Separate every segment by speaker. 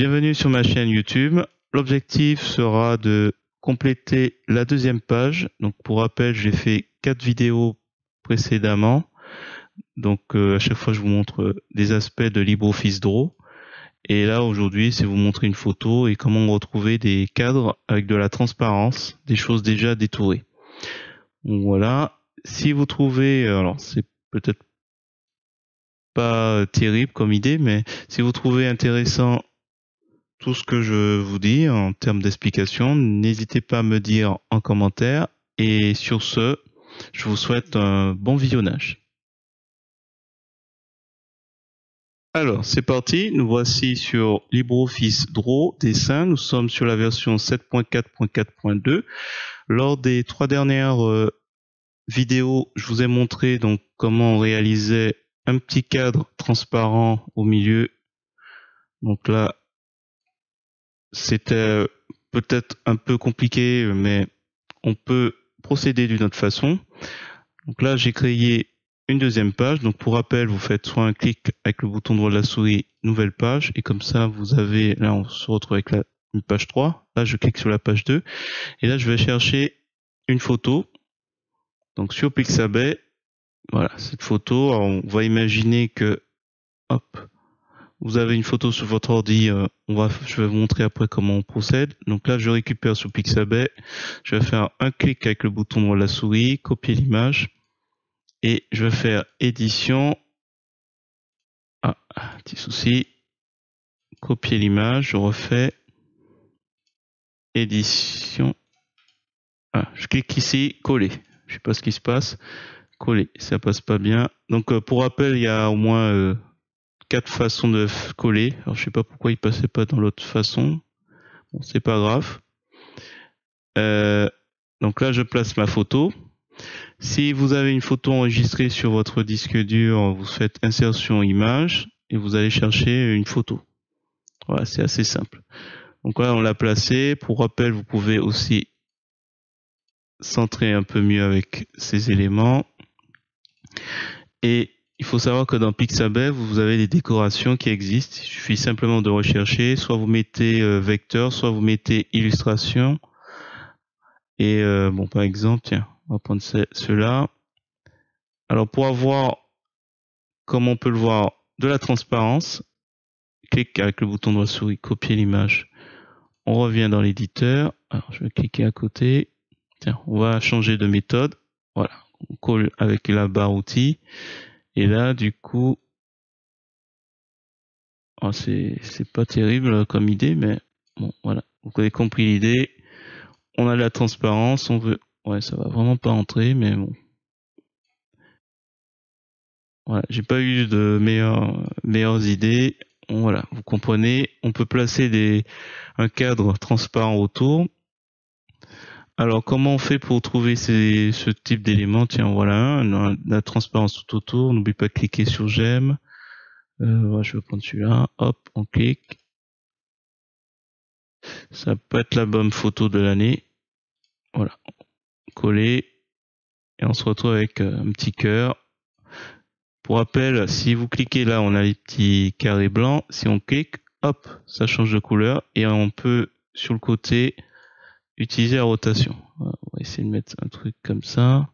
Speaker 1: Bienvenue sur ma chaîne YouTube. L'objectif sera de compléter la deuxième page. Donc pour rappel, j'ai fait 4 vidéos précédemment. Donc à chaque fois, je vous montre des aspects de LibreOffice Draw. Et là, aujourd'hui, c'est vous montrer une photo et comment retrouver des cadres avec de la transparence, des choses déjà détourées. Donc voilà. Si vous trouvez, alors c'est peut-être pas terrible comme idée, mais si vous trouvez intéressant tout ce que je vous dis en termes d'explication, n'hésitez pas à me dire en commentaire. Et sur ce, je vous souhaite un bon visionnage. Alors, c'est parti. Nous voici sur LibreOffice Draw Dessin. Nous sommes sur la version 7.4.4.2. Lors des 3 dernières vidéos, je vous ai montré donc comment on réalisait un petit cadre transparent au milieu. Donc là, c'était peut-être un peu compliqué, mais on peut procéder d'une autre façon. Donc là, j'ai créé une deuxième page. Donc pour rappel, vous faites soit un clic avec le bouton droit de la souris, nouvelle page, et comme ça, vous avez, là, on se retrouve avec une page 3. Là, je clique sur la page 2, et là, je vais chercher une photo. Donc sur Pixabay, voilà, cette photo. Alors, on va imaginer que, hop, vous avez une photo sur votre ordi. Je vais vous montrer après comment on procède. Donc là, je récupère sur Pixabay. Je vais faire un clic avec le bouton droit de la souris, copier l'image. Et je vais faire édition. Ah, petit souci. Copier l'image, je refais. Édition. Ah, je clique ici, coller. Je sais pas ce qui se passe. Coller, ça passe pas bien. Donc pour rappel, il y a au moins 4 façons de coller. Alors je sais pas pourquoi il passait pas dans l'autre façon. Bon, c'est pas grave. Donc là, je place ma photo. Si vous avez une photo enregistrée sur votre disque dur, vous faites insertion image et vous allez chercher une photo. Voilà, c'est assez simple. Donc là, on l'a placé. Pour rappel, vous pouvez aussi centrer un peu mieux avec ces éléments. Et il faut savoir que dans Pixabay, vous avez des décorations qui existent. Il suffit simplement de rechercher. Soit vous mettez vecteur, soit vous mettez illustration. Et bon, par exemple, tiens, on va prendre ceux-là. Alors pour avoir, comme on peut le voir, de la transparence, clique avec le bouton droit souris, copier l'image. On revient dans l'éditeur. Alors je vais cliquer à côté. Tiens, on va changer de méthode. Voilà, on colle avec la barre outils. Et là, du coup, oh, c'est pas terrible comme idée, mais bon, voilà. Vous avez compris l'idée. On a la transparence, on veut. Ouais, ça va vraiment pas entrer, mais bon. Voilà, j'ai pas eu de meilleures idées. Bon, voilà, vous comprenez. On peut placer un cadre transparent autour. Alors, comment on fait pour trouver ce type d'éléments? Tiens, voilà un, la transparence tout autour. N'oublie pas de cliquer sur j'aime. Voilà, je vais prendre celui-là. Hop, on clique. Ça peut être la bonne photo de l'année. Voilà, coller. Et on se retrouve avec un petit cœur. Pour rappel, si vous cliquez là, on a les petits carrés blancs. Si on clique, hop, ça change de couleur. Et on peut, sur le côté, utiliser la rotation. Voilà, on va essayer de mettre un truc comme ça.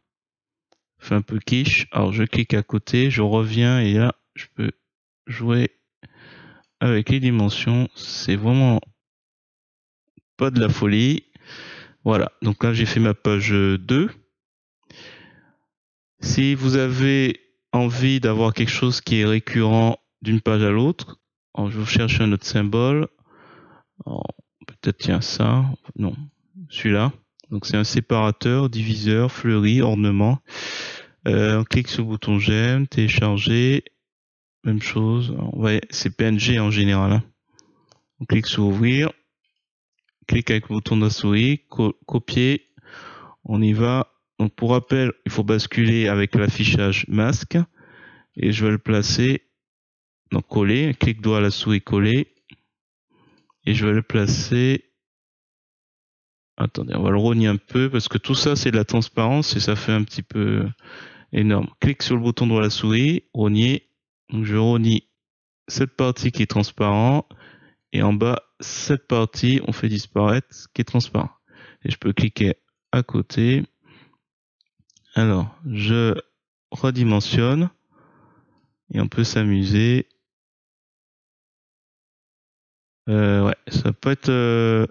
Speaker 1: Fait un peu quiche. Alors je clique à côté, je reviens et là, je peux jouer avec les dimensions. C'est vraiment pas de la folie. Voilà, donc là j'ai fait ma page 2. Si vous avez envie d'avoir quelque chose qui est récurrent d'une page à l'autre, je vous cherche un autre symbole. Peut-être tiens ça, non, celui-là. Donc c'est un séparateur, diviseur, fleuri, ornement. On clique sur le bouton j'aime, télécharger, même chose. C'est PNG en général. Hein. On clique sur ouvrir, clique avec le bouton de la souris, copier, on y va. Donc pour rappel, il faut basculer avec l'affichage masque et je vais le placer. Donc coller, clic droit à la souris coller et je vais le placer. Attendez, on va le rogner un peu parce que tout ça c'est de la transparence et ça fait un petit peu énorme. Clique sur le bouton droit à la souris, rogner. Donc je rogne cette partie qui est transparent et en bas, cette partie, on fait disparaître ce qui est transparent. Et je peux cliquer à côté. Alors, je redimensionne et on peut s'amuser. Ouais, ça peut être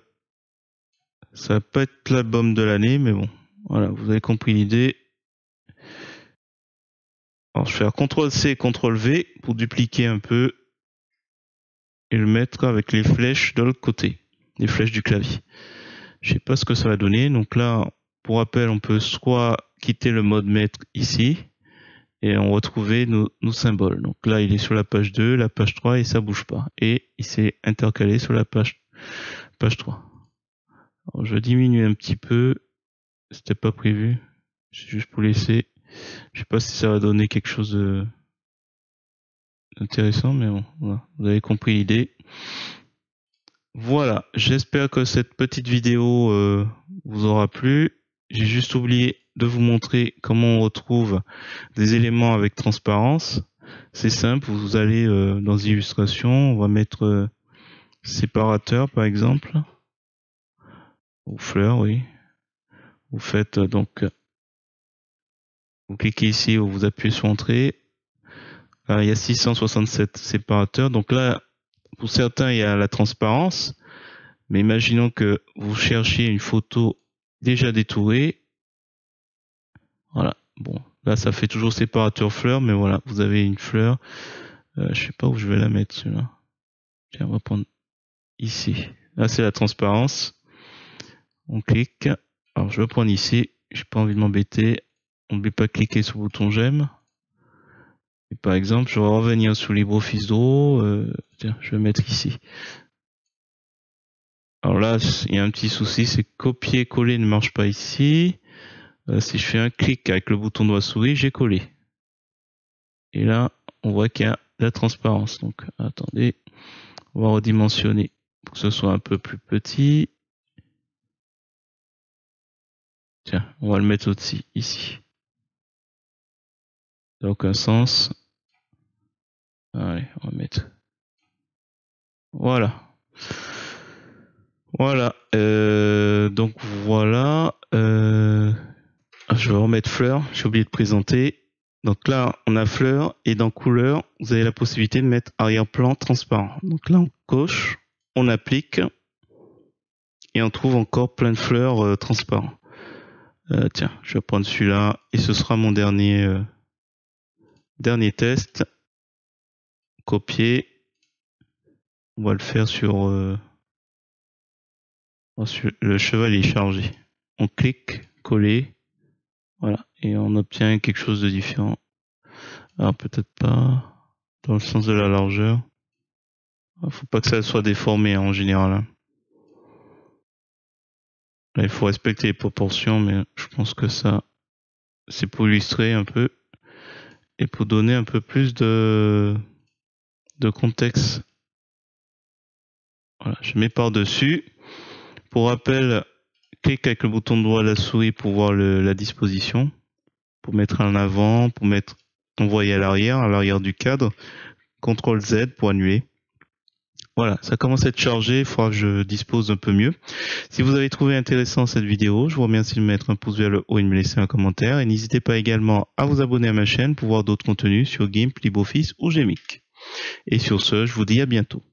Speaker 1: l'album de l'année, mais bon, voilà, vous avez compris l'idée. Alors, je vais faire CTRL-C, CTRL-V pour dupliquer un peu et le mettre avec les flèches de l'autre côté, les flèches du clavier. Je sais pas ce que ça va donner. Donc là, pour rappel, on peut soit quitter le mode maître ici et on retrouver nos symboles. Donc là, il est sur la page 2, la page 3 et ça bouge pas. Et il s'est intercalé sur la page 3. Alors, je diminue un petit peu. C'était pas prévu. C'est juste pour laisser. Je sais pas si ça va donner quelque chose d'intéressant, mais bon, voilà. Vous avez compris l'idée. Voilà, j'espère que cette petite vidéo vous aura plu. J'ai juste oublié de vous montrer comment on retrouve des éléments avec transparence. C'est simple, vous allez dans Illustrations, on va mettre séparateur par exemple, ou fleur, oui. Vous faites donc, vous cliquez ici ou vous appuyez sur Entrée. Là, il y a 667 séparateurs. Donc là, pour certains, il y a la transparence. Mais imaginons que vous cherchiez une photo déjà détourée. Voilà. Bon, là, ça fait toujours séparateur fleur, mais voilà, vous avez une fleur. Je sais pas où je vais la mettre, celui-là. Tiens, on va prendre ici. Là, c'est la transparence. On clique. Alors, je vais prendre ici. J'ai pas envie de m'embêter. N'oubliez pas de cliquer sur le bouton j'aime. Et par exemple, je vais revenir sur LibreOffice Draw. Tiens, je vais mettre ici. Alors là, il y a un petit souci, c'est que copier-coller ne marche pas ici. Si je fais un clic avec le bouton doigt souris, j'ai collé. Et là, on voit qu'il y a la transparence. Donc, attendez, on va redimensionner pour que ce soit un peu plus petit. Tiens, on va le mettre au-dessus, ici. Ça n'a aucun sens. Allez, on va mettre. Voilà. Voilà. Donc voilà. Je vais remettre fleur. J'ai oublié de présenter. Donc là, on a fleur et dans couleur, vous avez la possibilité de mettre arrière-plan transparent. Donc là, on coche, on applique et on trouve encore plein de fleurs transparents. Tiens, je vais prendre celui-là et ce sera mon dernier test. Copier. On va le faire sur le chevalier chargé. On clique, coller. Voilà, et on obtient quelque chose de différent. Alors peut-être pas dans le sens de la largeur. Faut pas que ça soit déformé en général. Hein. Là, il faut respecter les proportions, mais je pense que ça, c'est pour illustrer un peu et pour donner un peu plus de contexte. Voilà, je mets par-dessus. Pour rappel, clique avec le bouton de droit de la souris pour voir la disposition, pour mettre en avant, pour mettre envoyer à l'arrière du cadre. CTRL Z pour annuler. Voilà, ça commence à être chargé, il faudra que je dispose un peu mieux. Si vous avez trouvé intéressant cette vidéo, je vous remercie de mettre un pouce vers le haut et de me laisser un commentaire. Et n'hésitez pas également à vous abonner à ma chaîne pour voir d'autres contenus sur GIMP, LibreOffice ou GMIC. Et sur ce, je vous dis à bientôt.